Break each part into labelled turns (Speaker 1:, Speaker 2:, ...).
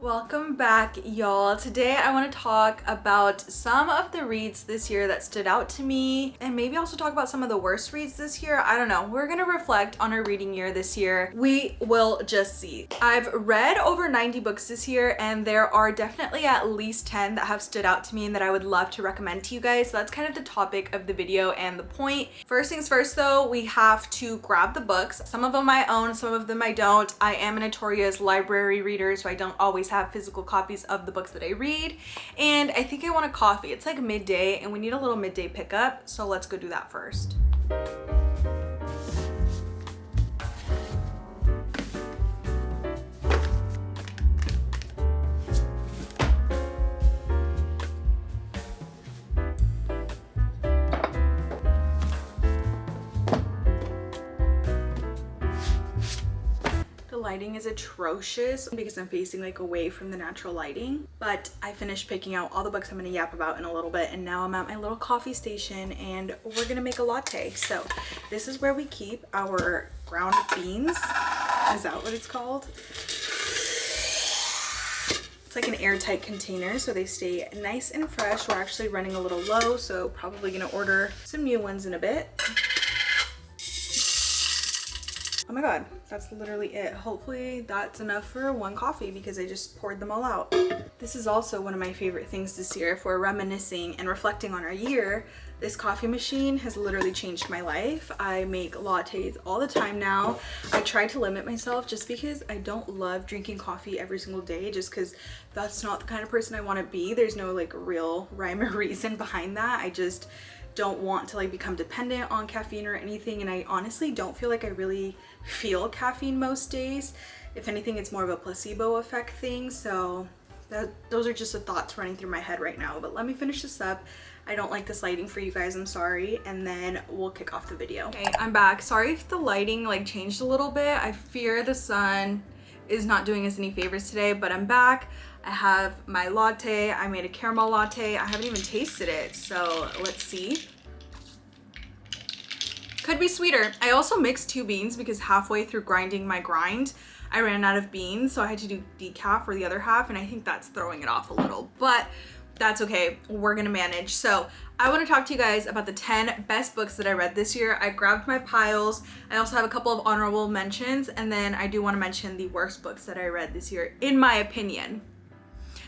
Speaker 1: Welcome back, y'all. Today I want to talk about some of the reads this year that stood out to me, and maybe also talk about some of the worst reads this year. I don't know. We're gonna reflect on our reading year this year. We will just see. I've read over 90 books this year, and there are definitely at least 10 that have stood out to me and that I would love to recommend to you guys. So that's kind of the topic of the video and the point. First things first though, we have to grab the books. Some of them I own, some of them I don't. I am a notorious library reader, so I don't always have physical copies of the books that I read, and I think I want a coffee. It's like midday and we need a little midday pickup, so let's go do that first. Lighting is atrocious because I'm facing like away from the natural lighting, but I finished picking out all the books I'm gonna yap about in a little bit, and now I'm at my little coffee station and we're gonna make a latte. So this is where we keep our ground beans. Is that what it's called? It's like an airtight container so they stay nice and fresh. We're actually running a little low, so probably gonna order some new ones in a bit. Oh my god, that's literally it. Hopefully that's enough for one coffee because I just poured them all out. This is also one of my favorite things this year. If we're reminiscing and reflecting on our year, this coffee machine has literally changed my life. I make lattes all the time now. I try to limit myself just because I don't love drinking coffee every single day, just because that's not the kind of person I want to be. There's no like real rhyme or reason behind that. I just don't want to like become dependent on caffeine or anything, and I honestly don't feel like I really feel caffeine most days. If anything, it's more of a placebo effect thing. So those are just the thoughts running through my head right now. But let me finish this up. I don't like this lighting for you guys, I'm sorry, and then we'll kick off the video. Okay, I'm back. Sorry if the lighting like changed a little bit. I fear the sun is not doing us any favors today, but I'm back. I have my latte. I made a caramel latte. I haven't even tasted it, so let's see. Could be sweeter. I also mixed two beans because halfway through grinding my grind, I ran out of beans, so I had to do decaf for the other half, and I think that's throwing it off a little, but that's okay. We're gonna manage. So I want to talk to you guys about the 10 best books that I read this year. I grabbed my piles. I also have a couple of honorable mentions, and then I do want to mention the worst books that I read this year, in my opinion.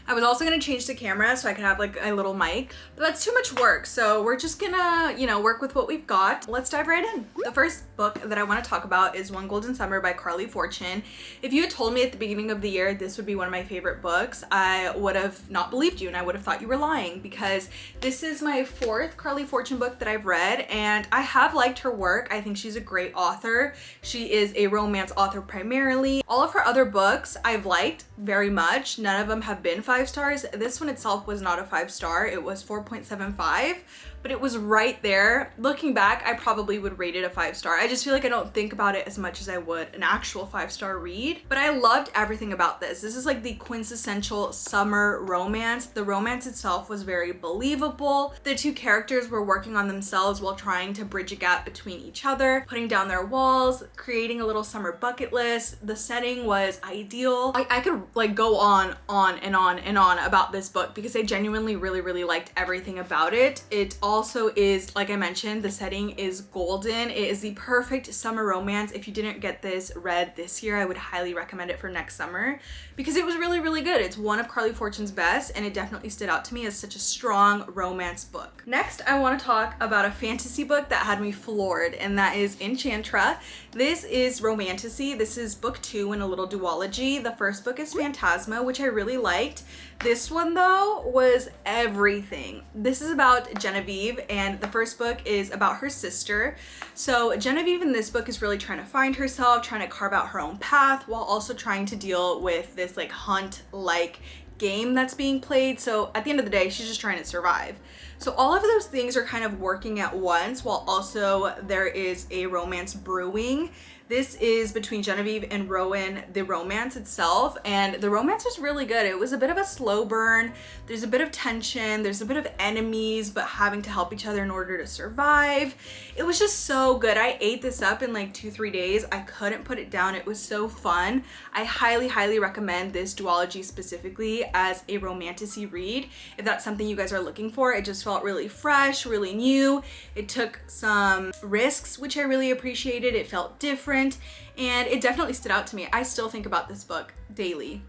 Speaker 1: I was also gonna change the camera so I could have like a little mic, but that's too much work. So we're just gonna, work with what we've got. Let's dive right in. The first book that I wanna talk about is One Golden Summer by Carly Fortune. If you had told me at the beginning of the year this would be one of my favorite books, I would have not believed you, and I would have thought you were lying, because this is my fourth Carly Fortune book that I've read, and I have liked her work. I think she's a great author. She is a romance author primarily. All of her other books I've liked very much. None of them have been 5 stars. This one itself was not a 5-star. It was 4.75, but it was right there. Looking back, I probably would rate it a 5-star. I just feel like I don't think about it as much as I would an actual 5-star read, but I loved everything about this. This is like the quintessential summer romance. The romance itself was very believable. The two characters were working on themselves while trying to bridge a gap between each other, putting down their walls, creating a little summer bucket list. The setting was ideal. I could like go on and on and on about this book because I genuinely really liked everything about it. It also is, like I mentioned, the setting is golden. It is the perfect summer romance. If you didn't get this read this year, I would highly recommend it for next summer because it was really good. It's one of Carly Fortune's best, and it definitely stood out to me as such a strong romance book. Next, I want to talk about a fantasy book that had me floored, and that is Enchantra. This is romantasy. This is book 2 in a little duology. The first book is Phantasma, which I really liked. This one though was everything. This is about Genevieve, and the first book is about her sister. So Genevieve in this book is really trying to find herself, trying to carve out her own path, while also trying to deal with this like hunt-like game that's being played. So at the end of the day, she's just trying to survive. So all of those things are kind of working at once, while also there is a romance brewing. This is between Genevieve and Rowan, the romance itself, and the romance was really good. It was a bit of a slow burn. There's a bit of tension, there's a bit of enemies, but having to help each other in order to survive. It was just so good. I ate this up in like 2-3 days. I couldn't put it down. It was so fun. I highly recommend this duology specifically as a romantasy read. If that's something you guys are looking for, it just felt really fresh, really new. It took some risks, which I really appreciated. It felt different. And it definitely stood out to me. I still think about this book daily.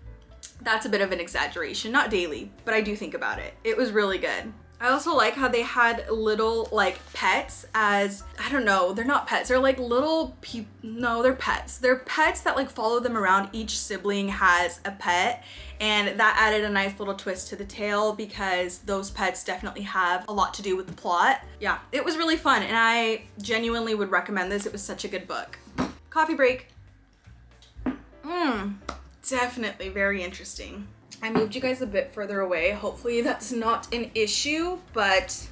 Speaker 1: That's a bit of an exaggeration, not daily, but I do think about it. It was really good. I also like how they had little like pets as, I don't know, they're not pets, they're like little people, no, they're pets. They're pets that like follow them around. Each sibling has a pet, and that added a nice little twist to the tale because those pets definitely have a lot to do with the plot. Yeah, it was really fun, and I genuinely would recommend this. It was such a good book. Coffee break. Definitely very interesting. I moved you guys a bit further away. Hopefully that's not an issue, but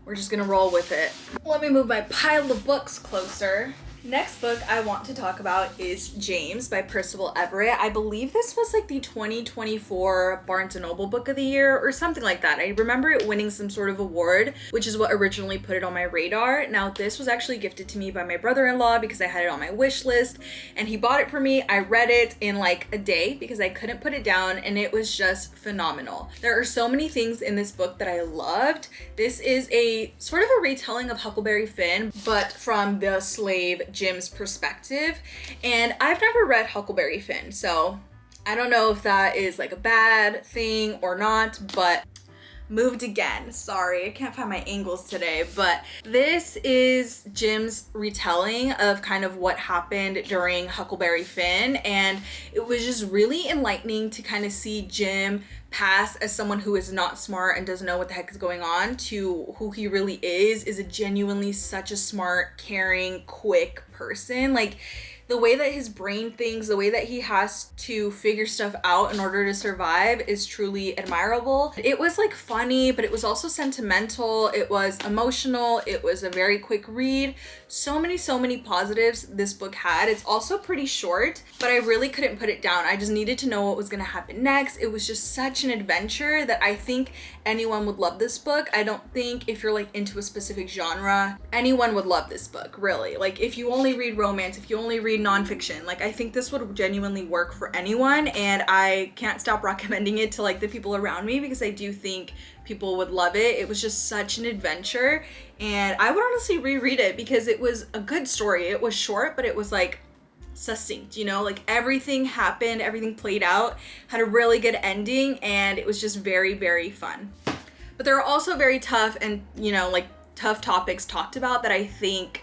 Speaker 1: we're just gonna roll with it. Let me move my pile of books closer. Next book I want to talk about is James by Percival Everett. I believe this was like the 2024 Barnes & Noble Book of the Year or something like that. I remember it winning some sort of award, which is what originally put it on my radar. Now this was actually gifted to me by my brother-in-law because I had it on my wish list, and he bought it for me. I read it in like a day because I couldn't put it down, and it was just phenomenal. There are so many things in this book that I loved. This is a sort of a retelling of Huckleberry Finn, but from the slave Jim's perspective, and I've never read Huckleberry Finn, so I don't know if that is like a bad thing or not, but moved again. Sorry, I can't find my angles today, but this is Jim's retelling of kind of what happened during Huckleberry Finn, and it was just really enlightening to kind of see Jim pass as someone who is not smart and doesn't know what the heck is going on to who he really is a genuinely such a smart, caring, quick person. Like the way that his brain thinks, the way that he has to figure stuff out in order to survive is truly admirable. It was like funny, but it was also sentimental. It was emotional. It was a very quick read. So many positives this book had. It's also pretty short, but I really couldn't put it down. I just needed to know what was gonna happen next. It was just such an adventure that I think anyone would love this book. I don't think if you're like into a specific genre, anyone would love this book, really. Like if you only read romance, if you only read nonfiction, like I think this would genuinely work for anyone, and I can't stop recommending it to like the people around me because I do think people would love it. It was just such an adventure, and I would honestly reread it because it was a good story. It was short, but it was like succinct, you know, like everything happened, everything played out, had a really good ending, and it was just very fun. But there are also very tough and, you know, like tough topics talked about that I think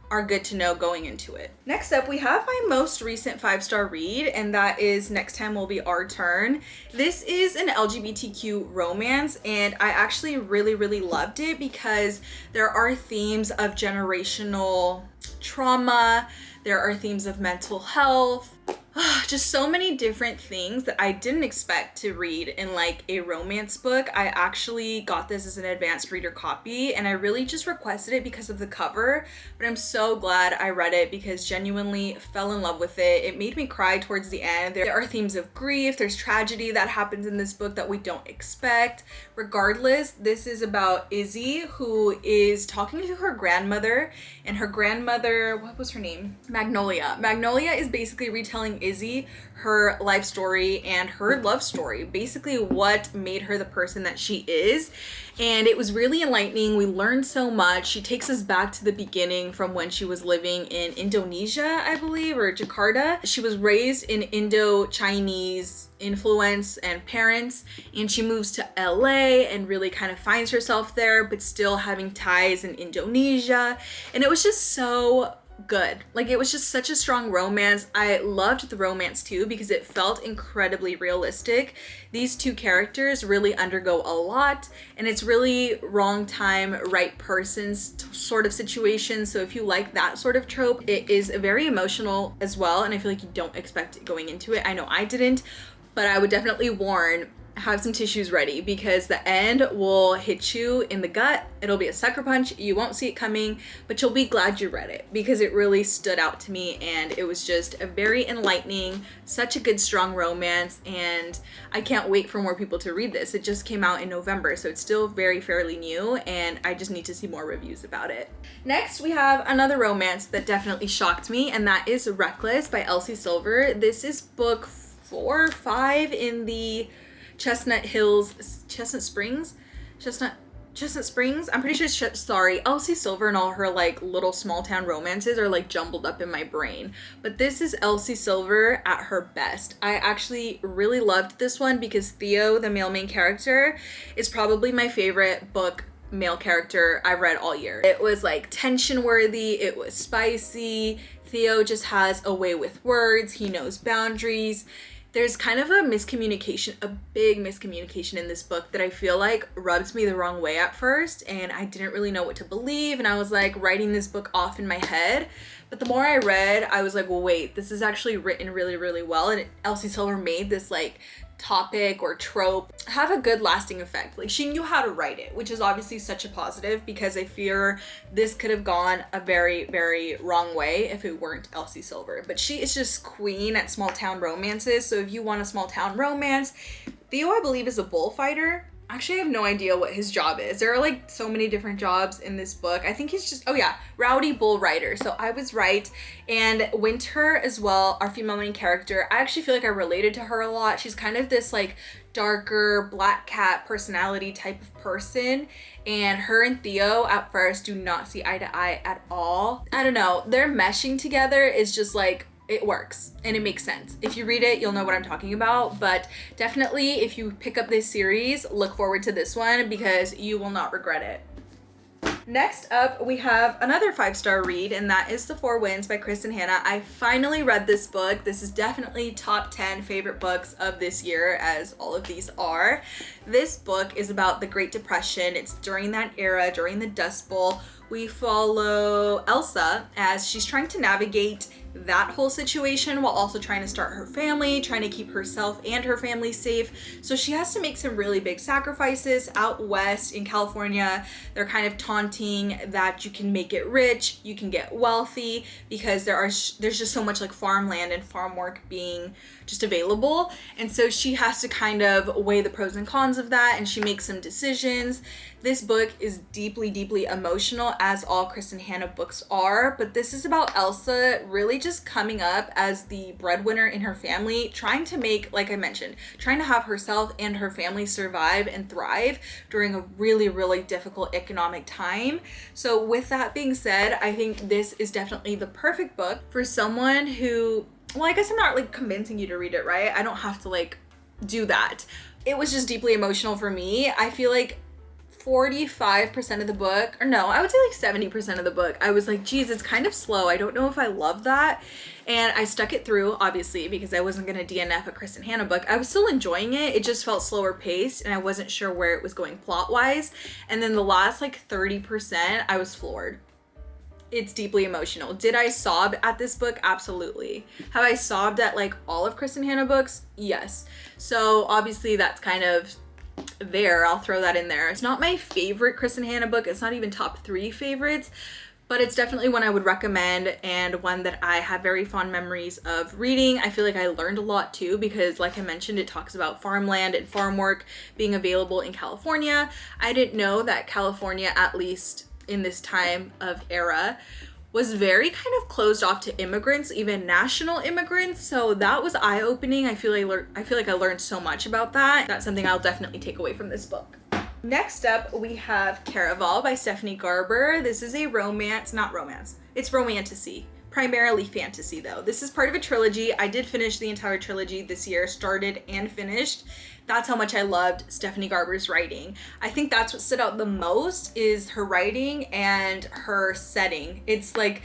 Speaker 1: are good to know going into it. Next up, we have my most recent 5-star read, and that is Next Time Will Be Our Turn. This is an LGBTQ romance, and I actually really loved it because there are themes of generational trauma, there are themes of mental health, just so many different things that I didn't expect to read in like a romance book. I actually got this as an advanced reader copy, and I really just requested it because of the cover, but I'm so glad I read it because genuinely fell in love with it. It made me cry towards the end. There are themes of grief, there's tragedy that happens in this book that we don't expect. Regardless, this is about Izzy, who is talking to her grandmother, and her grandmother, what was her name? Magnolia. Magnolia is basically retelling Izzy her life story and her love story, basically what made her the person that she is. And it was really enlightening. We learned so much. She takes us back to the beginning from when she was living in Indonesia, I believe, or Jakarta. She was raised in Indo-Chinese influence and parents, and she moves to LA and really kind of finds herself there, but still having ties in Indonesia. And it was just so good. Like it was just such a strong romance. I loved the romance too because it felt incredibly realistic. These two characters really undergo a lot, and it's really wrong time, right person sort of situation. So if you like that sort of trope, it is very emotional as well, and I feel like you don't expect it going into it. I know I didn't, but I would definitely warn have some tissues ready because the end will hit you in the gut. It'll be a sucker punch. You won't see it coming, but you'll be glad you read it because it really stood out to me, and it was just a very enlightening, such a good, strong romance, and I can't wait for more people to read this. It just came out in November, so it's still very fairly new, and I just need to see more reviews about it. Next, we have another romance that definitely shocked me, and that is Reckless by Elsie Silver. This is book 4 or 5 in the Chestnut Springs. I'm pretty sure sorry, Elsie Silver and all her like little small town romances are like jumbled up in my brain. But this is Elsie Silver at her best. I actually really loved this one because Theo, the male main character, is probably my favorite book male character I've read all year. It was like tension worthy, it was spicy. Theo just has a way with words, he knows boundaries. There's kind of a miscommunication, a big miscommunication in this book that I feel like rubbed me the wrong way at first, and I didn't really know what to believe, and I was like writing this book off in my head. But the more I read, I was like, well, wait, this is actually written really, really well, and Elsie Silver made this like topic or trope have a good lasting effect. Like, she knew how to write it, which is obviously such a positive because I fear this could have gone a very, very wrong way if it weren't Elsie Silver. But she is just queen at small town romances. So if you want a small town romance, Theo, I believe, is a bullfighter. Actually, I have no idea what his job is. There are like so many different jobs in this book. I think he's just, oh yeah, rowdy bull rider. So I was right. And Winter as well, our female main character, I actually feel like I related to her a lot. She's kind of this like darker black cat personality type of person. And her and Theo at first do not see eye to eye at all. I don't know, their meshing together is just like, it works and it makes sense. If you read it, you'll know what I'm talking about, but definitely if you pick up this series, look forward to this one because you will not regret it. Next up, we have another 5-star read, and that is The Four Winds by Kristen Hanna. I finally read this book. This is definitely top 10 favorite books of this year, as all of these are. This book is about the Great Depression. It's during that era, during the Dust Bowl. We follow Elsa as she's trying to navigate that whole situation while also trying to start her family, trying to keep herself and her family safe. So she has to make some really big sacrifices. Out west in California, they're kind of taunting that you can make it rich, you can get wealthy, because there's just so much like farmland and farm work being just available. And so she has to kind of weigh the pros and cons of that, and she makes some decisions. This book is deeply, deeply emotional, as all Kristen Hanna books are, but this is about Elsa really just coming up as the breadwinner in her family, trying to make, like I mentioned, trying to have herself and her family survive and thrive during a really, really difficult economic time. So with that being said, I think this is definitely the perfect book for someone who, well, I guess I'm not like convincing you to read it, right? I don't have to like do that. It was just deeply emotional for me. I feel like 45% of the book, or no, I would say like 70% of the book, I was like, geez, it's kind of slow. I don't know if I love that. And I stuck it through, obviously, because I wasn't going to DNF a Kristen Hanna book. I was still enjoying it. It just felt slower paced, and I wasn't sure where it was going plot-wise. And then the last like 30%, I was floored. It's deeply emotional. Did I sob at this book? Absolutely. Have I sobbed at like all of Kristen Hanna books? Yes. So obviously that's kind of there. I'll throw that in there. It's not my favorite Kristen Hanna book. It's not even top 3 favorites, but it's definitely one I would recommend, and one that I have very fond memories of reading. I feel like I learned a lot too, because like I mentioned, it talks about farmland and farm work being available in California. I didn't know that California, at least in this time of era, was very kind of closed off to immigrants, even national immigrants. So that was eye-opening. I feel like I learned so much about that. That's something I'll definitely take away from this book. Next up, we have Caraval by Stephanie Garber. This is a romance, not romance. It's romantasy. Primarily fantasy though. This is part of a trilogy. I did finish the entire trilogy this year, started and finished. That's how much I loved Stephanie Garber's writing. I think that's what stood out the most, is her writing and her setting. It's like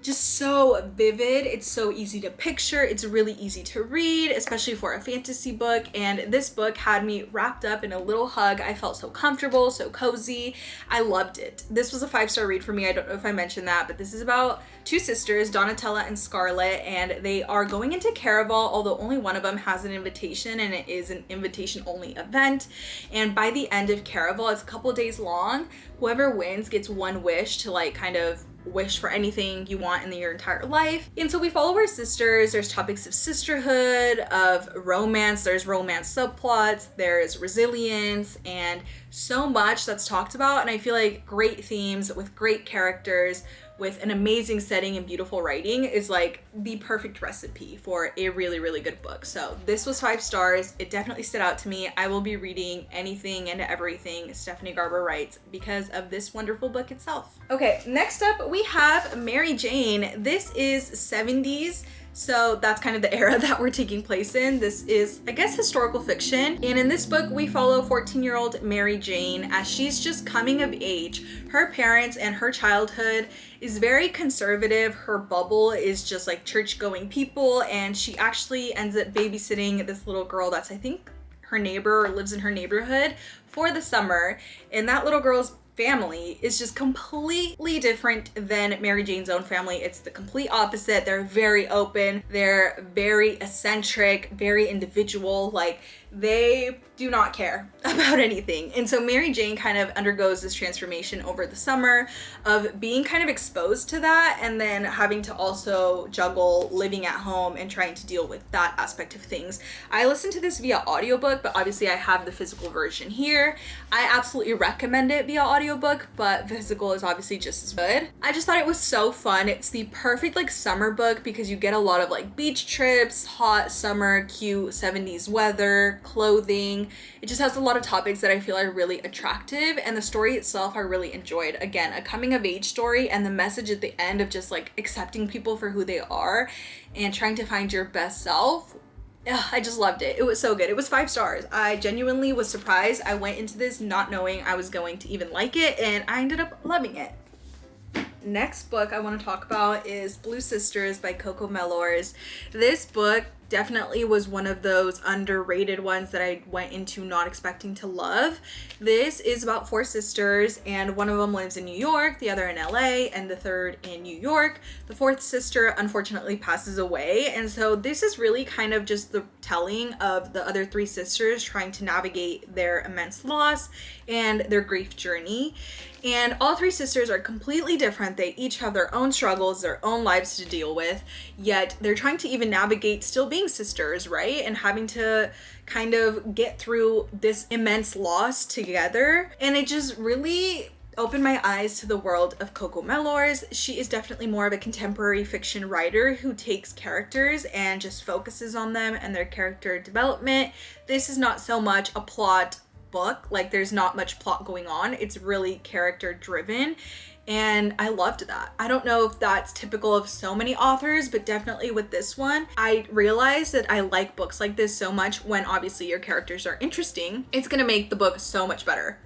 Speaker 1: just so vivid. It's so easy to picture. It's really easy to read, especially for a fantasy book. And this book had me wrapped up in a little hug. I felt so comfortable, so cozy. I loved it. This was a 5-star read for me. I don't know if I mentioned that, but this is about two sisters, Donatella and Scarlett, and they are going into Caraval, although only one of them has an invitation, and it is an invitation only event. And by the end of Caraval, it's a couple days long. Whoever wins gets one wish to like kind of wish for anything you want in your entire life. And so we follow our sisters. There's topics of sisterhood, of romance, there's romance subplots, there's resilience, and so much that's talked about. And I feel like great themes with great characters with an amazing setting and beautiful writing is like the perfect recipe for a really, really good book. So this was 5 stars. It definitely stood out to me. I will be reading anything and everything Stephanie Garber writes because of this wonderful book itself. Okay, next up we have Mary Jane. This is 70s. So that's kind of the era that we're taking place in. This is, I guess, historical fiction. And in this book, we follow 14-year-old Mary Jane as she's just coming of age. Her parents and her childhood is very conservative. Her bubble is just like church-going people. And she actually ends up babysitting this little girl that's, I think, her neighbor or lives in her neighborhood for the summer. And that little girl's family is just completely different than Mary Jane's own family. It's the complete opposite. They're very open. They're very eccentric, very individual. Like, they do not care about anything. And so Mary Jane kind of undergoes this transformation over the summer of being kind of exposed to that and then having to also juggle living at home and trying to deal with that aspect of things. I listened to this via audiobook, but obviously I have the physical version here. I absolutely recommend it via audiobook, but physical is obviously just as good. I just thought it was so fun. It's the perfect like summer book because you get a lot of like beach trips, hot summer, cute 70s weather, clothing. It just has a lot of topics that I feel are really attractive, and the story itself I really enjoyed. Again, a coming of age story, and the message at the end of just like accepting people for who they are and trying to find your best self. Ugh, I just loved it. It was so good. It was 5 stars. I genuinely was surprised. I went into this not knowing I was going to even like it, and I ended up loving it. Next book I want to talk about is Blue Sisters by Coco Mellors. This book definitely was one of those underrated ones that I went into not expecting to love. This is about 4 sisters, and one of them lives in New York, the other in LA, and the third in New York. The 4th sister unfortunately passes away, and so this is really kind of just the telling of the other 3 sisters trying to navigate their immense loss and their grief journey. And all 3 sisters are completely different. They each have their own struggles, their own lives to deal with, yet they're trying to even navigate still being sisters, right? And having to kind of get through this immense loss together. And it just really opened my eyes to the world of Coco Mellors. She is definitely more of a contemporary fiction writer who takes characters and just focuses on them and their character development. This is not so much a plot book. Like, there's not much plot going on. It's really character driven, and I loved that. I don't know if that's typical of so many authors, but definitely with this one, I realized that I like books like this so much when obviously your characters are interesting. It's gonna make the book so much better.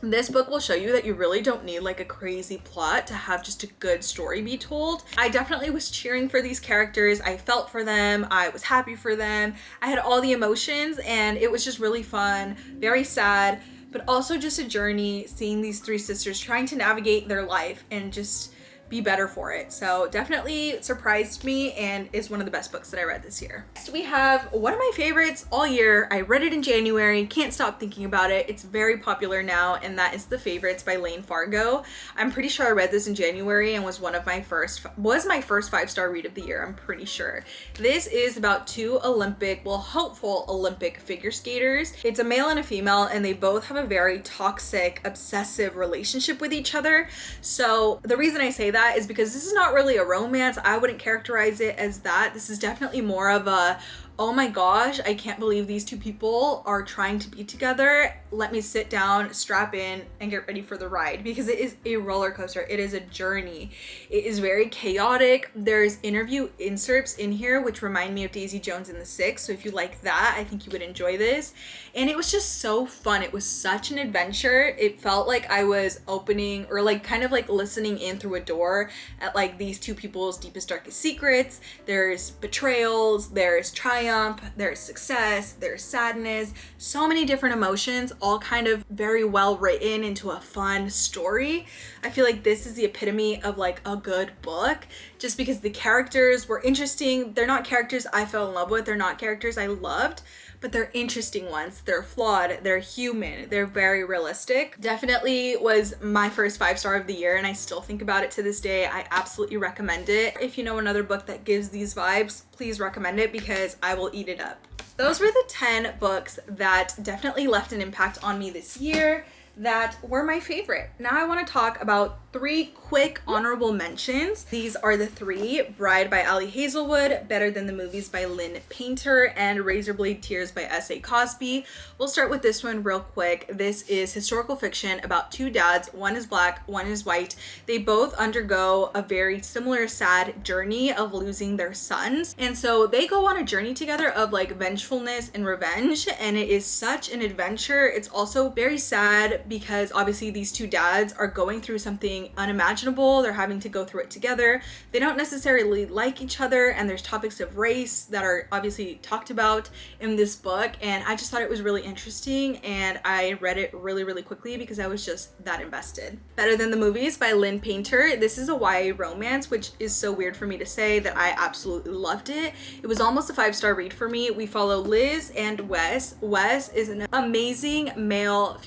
Speaker 1: This book will show you that you really don't need like a crazy plot to have just a good story be told. I definitely was cheering for these characters. I felt for them. I was happy for them. I had all the emotions, and it was just really fun, very sad, but also just a journey seeing these 3 sisters trying to navigate their life and just be better for it. So definitely surprised me and is one of the best books that I read this year. Next we have one of my favorites all year. I read it in January, can't stop thinking about it. It's very popular now, and that is The Favorites by Lane Fargo. I'm pretty sure I read this in January and was my first 5-star read of the year, I'm pretty sure. This is about 2 hopeful Olympic figure skaters. It's a male and a female, and they both have a very toxic, obsessive relationship with each other. So the reason I say that is because this is not really a romance. I wouldn't characterize it as that. This is definitely more of a oh my gosh, I can't believe these two people are trying to be together. Let me sit down, strap in, and get ready for the ride, because it is a roller coaster. It is a journey. It is very chaotic. There's interview inserts in here which remind me of Daisy Jones and the Six, so if you like that, I think you would enjoy this. And it was just so fun. It was such an adventure. It felt like I was opening, or like kind of like listening in through a door at like these two people's deepest, darkest secrets. There's betrayals, there's triumph, there's success, there's sadness, so many different emotions, all kind of very well written into a fun story. I feel like this is the epitome of like a good book, just because the characters were interesting. They're not characters I fell in love with, they're not characters I loved, but they're interesting ones. They're flawed, they're human, they're very realistic. Definitely was my first 5-star of the year, and I still think about it to this day. I absolutely recommend it. If you know another book that gives these vibes, please recommend it, because I will eat it up. Those were the 10 books that definitely left an impact on me this year that were my favorite. Now I want to talk about 3 quick honorable mentions. These are the 3: Bride by Ali Hazelwood, Better Than the Movies by Lynn Painter, and Razorblade Tears by S.A. Cosby. We'll start with this one real quick. This is historical fiction about 2 dads. One is black, one is white. They both undergo a very similar sad journey of losing their sons. And so they go on a journey together of like vengefulness and revenge, and it is such an adventure. It's also very sad because obviously these 2 dads are going through something unimaginable. They're having to go through it together. They don't necessarily like each other, and there's topics of race that are obviously talked about in this book, and I just thought it was really interesting, and I read it really, really quickly because I was just that invested. Better Than the Movies by Lynn Painter. This is a YA romance, which is so weird for me to say that I absolutely loved it. It was almost a 5-star read for me. We follow Liz and Wes. Wes is an amazing male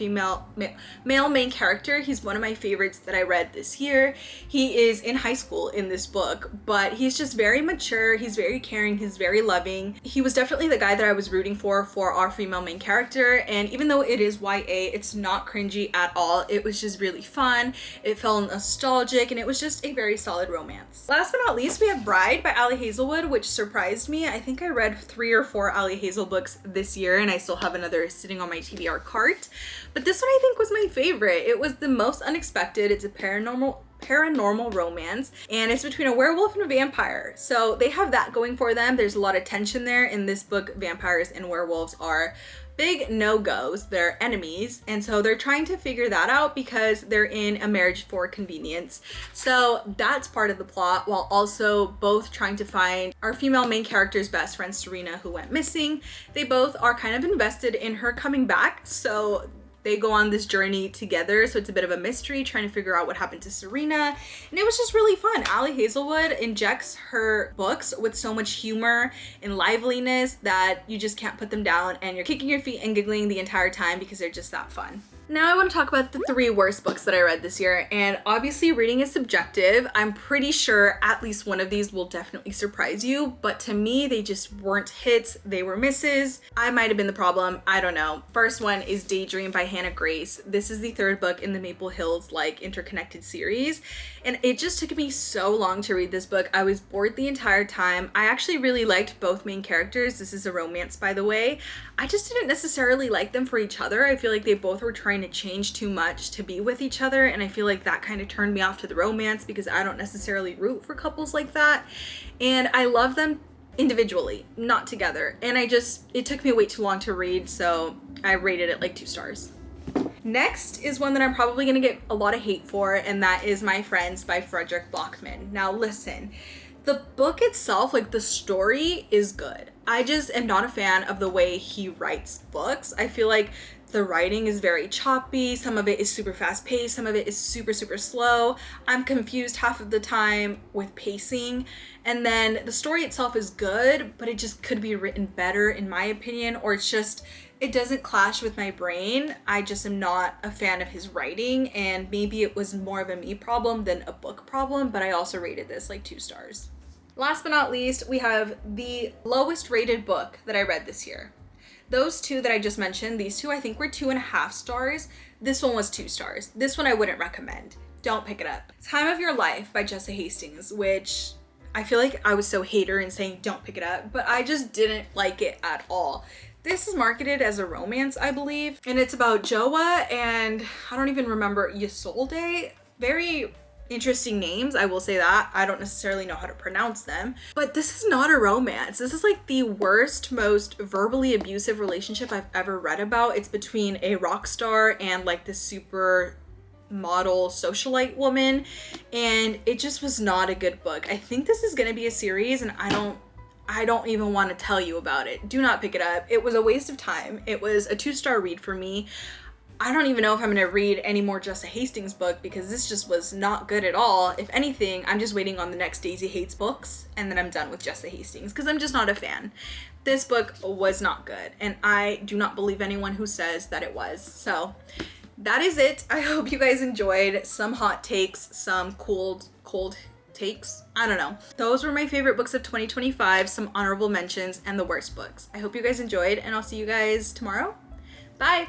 Speaker 1: main character. He's one of my favorites that I read this year. He is in high school in this book, but he's just very mature. He's very caring. He's very loving. He was definitely the guy that I was rooting for our female main character. And even though it is YA, it's not cringy at all. It was just really fun. It felt nostalgic, and it was just a very solid romance. Last but not least, we have Bride by Ali Hazelwood, which surprised me. I think I read 3 or 4 Ali Hazel books this year, and I still have another sitting on my TBR cart. But this one I think was my favorite. It was the most unexpected. It's a paranormal romance, and it's between a werewolf and a vampire. So they have that going for them. There's a lot of tension there. In this book, vampires and werewolves are big no-goes. They're enemies, and so they're trying to figure that out because they're in a marriage for convenience. So that's part of the plot, while also both trying to find our female main character's best friend Serena, who went missing. They both are kind of invested in her coming back, so they go on this journey together, so it's a bit of a mystery trying to figure out what happened to Serena, and it was just really fun. Ali Hazelwood injects her books with so much humor and liveliness that you just can't put them down, and you're kicking your feet and giggling the entire time because they're just that fun. Now I want to talk about the 3 worst books that I read this year, and obviously reading is subjective. I'm pretty sure at least one of these will definitely surprise you, but to me they just weren't hits, they were misses. I might have been the problem, I don't know. First one is Daydream by Hannah Grace. This is the 3rd book in the Maple Hills like interconnected series, and it just took me so long to read this book. I was bored the entire time. I actually really liked both main characters. This is a romance, by the way. I just didn't necessarily like them for each other. I feel like they both were trying to change too much to be with each other, and I feel like that kind of turned me off to the romance because I don't necessarily root for couples like that, and I love them individually, not together, and it took me way too long to read, so I rated it like 2 stars. Next is one that I'm probably gonna get a lot of hate for, and that is My Friends by Frederick Blockman. Now listen, the book itself, like the story is good. I just am not a fan of the way he writes books. I feel like the writing is very choppy. Some of it is super fast paced. Some of it is super, super slow. I'm confused half of the time with pacing. And then the story itself is good, but it just could be written better in my opinion, or it doesn't clash with my brain. I just am not a fan of his writing, and maybe it was more of a me problem than a book problem, but I also rated this like 2 stars. Last but not least, we have the lowest rated book that I read this year. Those 2 that I just mentioned, these 2 I think were 2.5 stars. This one was 2 stars. This one I wouldn't recommend. Don't pick it up. Time of Your Life by Jessa Hastings, which I feel like I was so hater in saying don't pick it up, but I just didn't like it at all. This is marketed as a romance, I believe, and it's about Joa and I don't even remember, Isolde. Very interesting names, I will say that. I don't necessarily know how to pronounce them, but this is not a romance. This is like the worst, most verbally abusive relationship I've ever read about. It's between a rock star and like this super model socialite woman, and it just was not a good book. I think this is gonna be a series, and I don't even want to tell you about it. Do not pick it up. It was a waste of time. It was a 2-star read for me. I don't even know if I'm gonna read any more Jessa Hastings book because this just was not good at all. If anything, I'm just waiting on the next Daisy Hates books and then I'm done with Jessa Hastings because I'm just not a fan. This book was not good, and I do not believe anyone who says that it was. So that is it. I hope you guys enjoyed some hot takes, some cold takes. I don't know. Those were my favorite books of 2025, some honorable mentions, and the worst books. I hope you guys enjoyed, and I'll see you guys tomorrow. Bye!